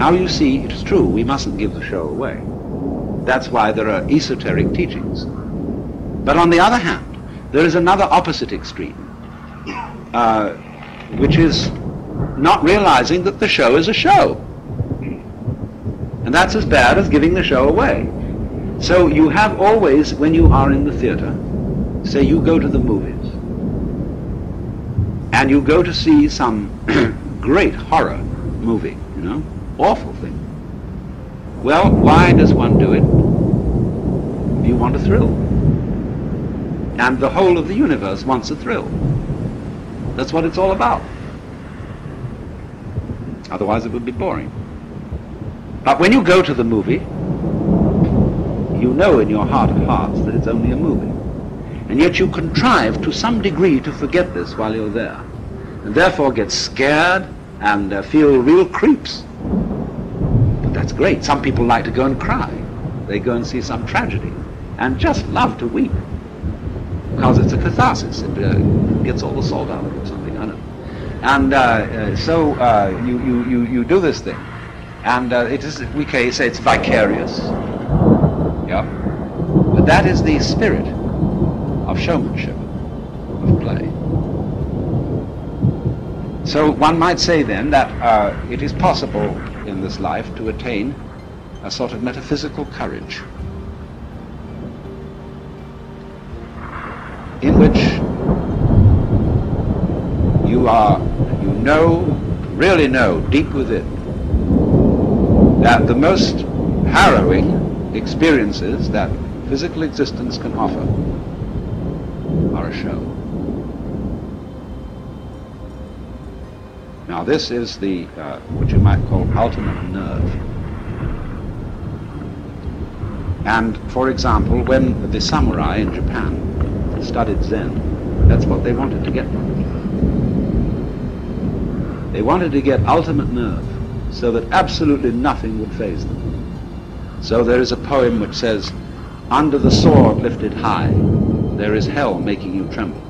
Now you see, it's true, we mustn't give the show away. That's why there are esoteric teachings. But on the other hand, there is another opposite extreme, which is not realizing that the show is a show. And that's as bad as giving the show away. So you have always, when you are in the theater, say you go to the movies, and you go to see some great horror movie, you know, awful thing. Well, why does one do it? You want a thrill. And the whole of the universe wants a thrill. That's what it's all about. Otherwise it would be boring. But when you go to the movie, you know in your heart of hearts that it's only a movie. And yet you contrive to some degree to forget this while you're there. And therefore get scared and feel real creeps. But that's great. Some people like to go and cry. They go and see some tragedy and just love to weep. Because it's a catharsis. It gets all the salt out of it or something, I don't know. And so you do this thing. And it is, we can say it's vicarious. Yeah. But that is the spirit of showmanship, of play. So one might say then that it is possible in this life to attain a sort of metaphysical courage in which you really know deep within that the most harrowing experiences that physical existence can offer are a show. Now this is the, what you might call ultimate nerve. And for example, when the samurai in Japan studied Zen, that's what they wanted to get from it. They wanted to get ultimate nerve, so that absolutely nothing would faze them. So there is a poem which says, "Under the sword lifted high, there is hell making you tremble.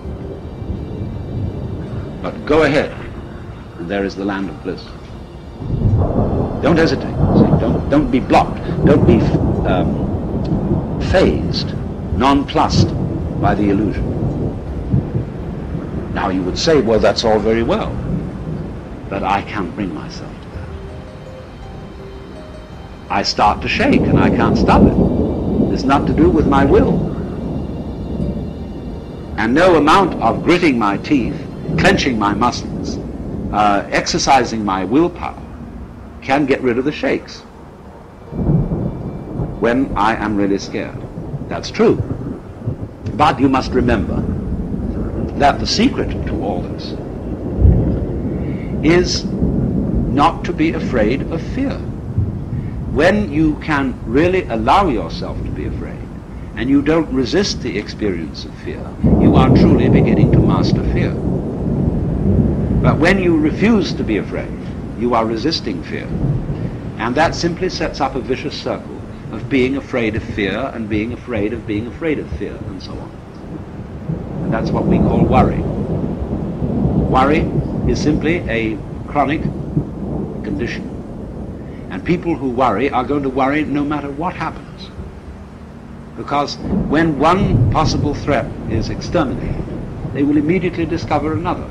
But go ahead, and there is the land of bliss." Don't hesitate. See? Don't be blocked. Don't be fazed, nonplussed by the illusion. Now you would say, well, that's all very well, but I can't bring myself to that. I start to shake and I can't stop it. It's not to do with my will. And no amount of gritting my teeth, clenching my muscles, exercising my willpower can get rid of the shakes when I am really scared. That's true. But you must remember that the secret to all this is not to be afraid of fear. When you can really allow yourself to be afraid, and you don't resist the experience of fear, you are truly beginning to master fear. But when you refuse to be afraid, you are resisting fear. And that simply sets up a vicious circle of being afraid of fear and being afraid of fear, and so on. And that's what we call worry. Worry is simply a chronic condition. And people who worry are going to worry no matter what happens. Because when one possible threat is exterminated, they will immediately discover another.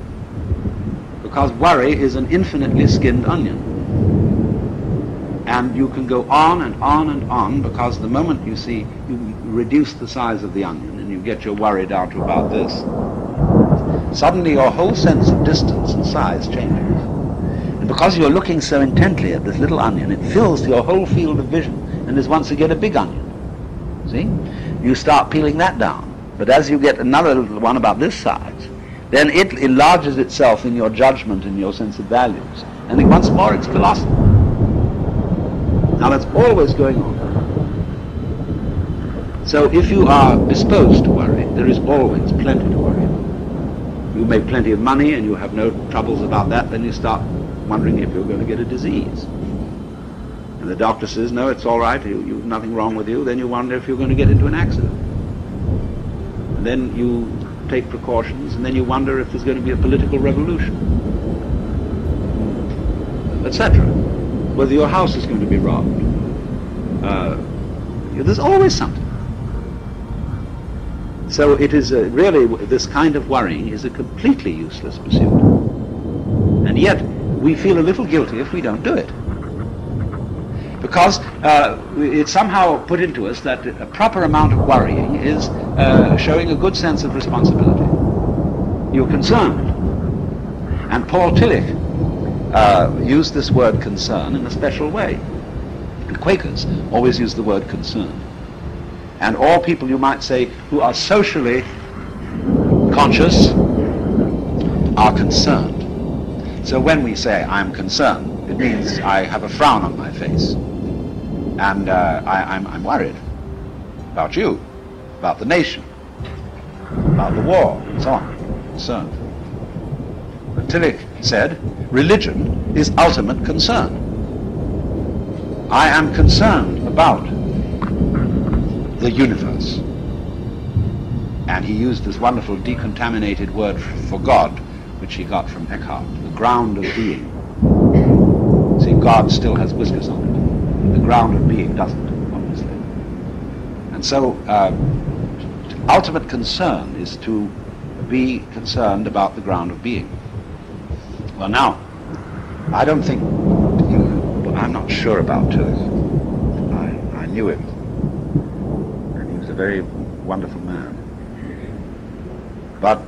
Because worry is an infinitely skinned onion. And you can go on and on and on, because the moment you see, you reduce the size of the onion and you get your worry down to about this, suddenly your whole sense of distance and size changes. And because you're looking so intently at this little onion, it fills your whole field of vision and is once again a big onion. See? You start peeling that down. But as you get another little one about this size, then it enlarges itself in your judgment and your sense of values. And then once more it's colossal. Now that's always going on. So if you are disposed to worry, there is always plenty to worry about. You make plenty of money and you have no troubles about that, then you start wondering if you're going to get a disease. And the doctor says, no, it's all right, you've nothing wrong with you. Then you wonder if you're going to get into an accident. And then you take precautions, and then you wonder if there's going to be a political revolution, etc. whether your house is going to be robbed. There's always something. So it is really, this kind of worrying is a completely useless pursuit. And yet, we feel a little guilty if we don't do it. Because it's somehow put into us that a proper amount of worrying is showing a good sense of responsibility. You're concerned. And Paul Tillich used this word concern in a special way. And Quakers always use the word concern. And all people, you might say, who are socially conscious are concerned. So when we say, I'm concerned, it means I have a frown on my face. And I'm worried about you, about the nation, about the war, and so on. Concerned. But Tillich said, religion is ultimate concern. I am concerned about the universe. And he used this wonderful decontaminated word for God, which he got from Eckhart, the ground of being. See, God still has whiskers on it. The ground of being doesn't, obviously. And so, ultimate concern is to be concerned about the ground of being. Well, now, I don't think, I'm not sure about Tillich. I knew him. And he was a very wonderful man. But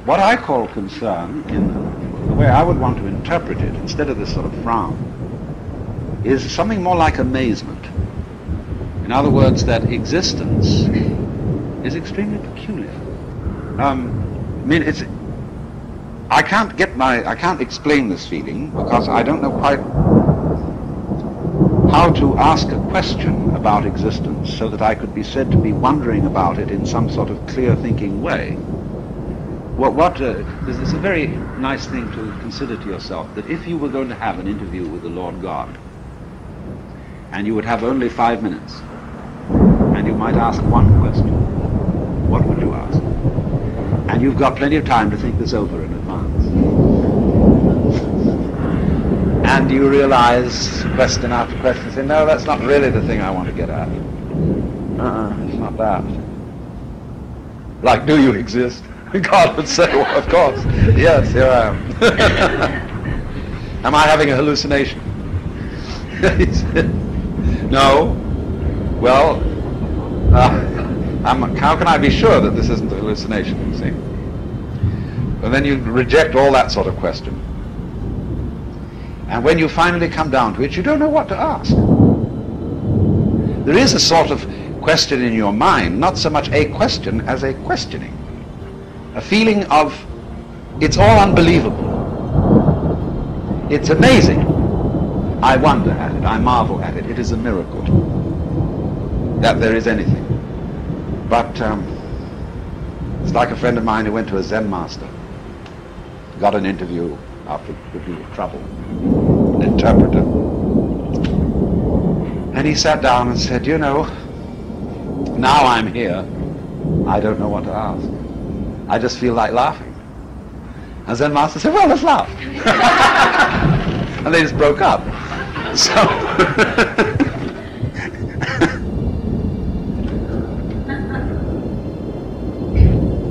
what I call concern, in the way I would want to interpret it, instead of this sort of frown, is something more like amazement. In other words, that existence is extremely peculiar. I can't explain this feeling because I don't know quite how to ask a question about existence so that I could be said to be wondering about it in some sort of clear-thinking way. It's a very nice thing to consider to yourself, that if you were going to have an interview with the Lord God, and you would have only 5 minutes, and you might ask one question, what would you ask? And you've got plenty of time to think this over in advance. And you realize, question after question, say, no, that's not really the thing I want to get at. It's not that. Like, do you exist? God would say, well, of course, yes, here I am. Am I having a hallucination? He said, no. Well, how can I be sure that this isn't a hallucination, you see? And then you reject all that sort of question. And when you finally come down to it, you don't know what to ask. There is a sort of question in your mind, not so much a question as a questioning. A feeling of, it's all unbelievable. It's amazing. I wonder at it. I marvel at it. It is a miracle that there is anything. But it's like a friend of mine who went to a Zen master, got an interview after a good deal of trouble, an interpreter. And he sat down and said, you know, now I'm here, I don't know what to ask. I just feel like laughing. And Zen master said, well, let's laugh. And they just broke up. So,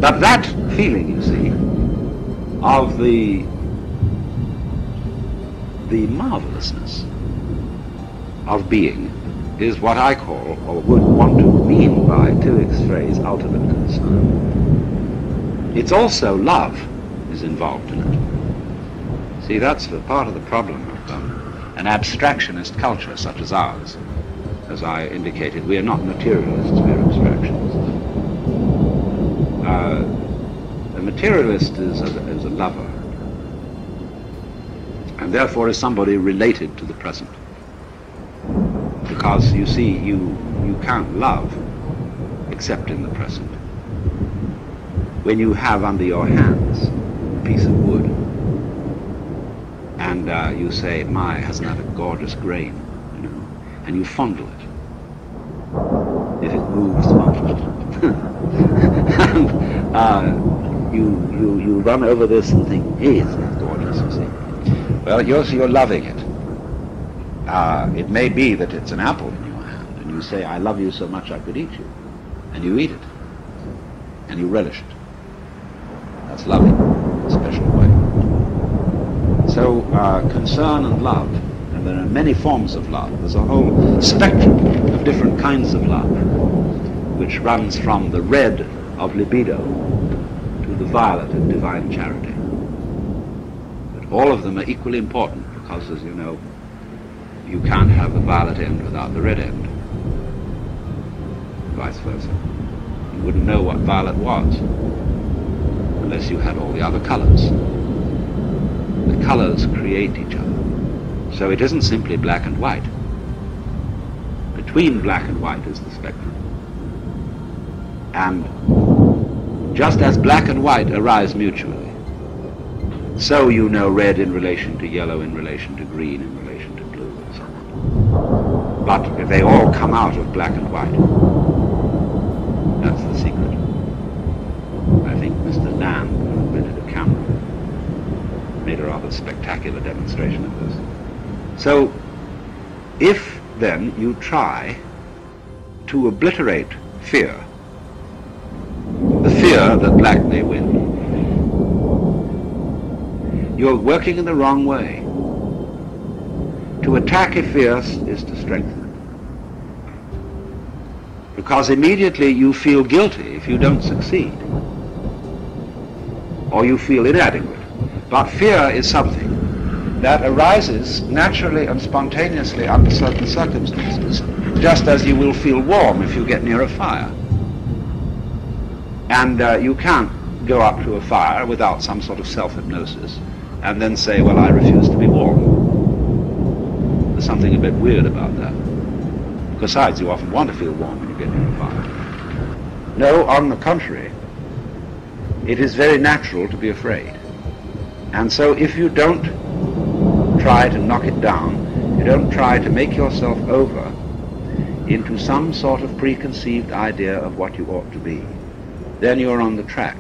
but that feeling, you see, of the marvelousness of being is what I call, or would want to mean by Tillich's phrase, ultimate concern. It's also love is involved in it. See, that's the part of the problem of an abstractionist culture such as ours. As I indicated, we are not materialists, we are abstractionists. A materialist is a lover, and therefore is somebody related to the present. Because, you see, you can't love except in the present. When you have under your hands a piece of wood, and you say, my, hasn't that a gorgeous grain, you know, and you fondle it. If it moves, fondle it. And you run over this and think, hey, isn't it gorgeous, you see. Well, you're loving it. It may be that it's an apple in your hand, and you say, I love you so much I could eat you. And you eat it. And you relish it. That's loving in a special way. So concern and love, and there are many forms of love. There's a whole spectrum of different kinds of love, which runs from the red of libido to the violet of divine charity. But all of them are equally important because, as you know, you can't have the violet end without the red end. Vice versa. You wouldn't know what violet was unless you had all the other colors. The colors create each other. So it isn't simply black and white. Between black and white is the spectrum. And just as black and white arise mutually, so you know red in relation to yellow, in relation to green, in relation to blue, and so on. But if they all come out of black and white, that's the secret. I think Mr. Nan, who invented a camera, made a rather spectacular demonstration of this. So, if then you try to obliterate fear, the fear that black may win, you're working in the wrong way. To attack a fear is to strengthen it. Because immediately you feel guilty if you don't succeed, or you feel inadequate. But fear is something that arises naturally and spontaneously under certain circumstances, just as you will feel warm if you get near a fire. And you can't go up to a fire without some sort of self-hypnosis and then say, well, I refuse to be warm. There's something a bit weird about that. Besides, you often want to feel warm when you get near a fire. No, on the contrary, it is very natural to be afraid. And so if you don't try to knock it down, you don't try to make yourself over into some sort of preconceived idea of what you ought to be, then you're on the track.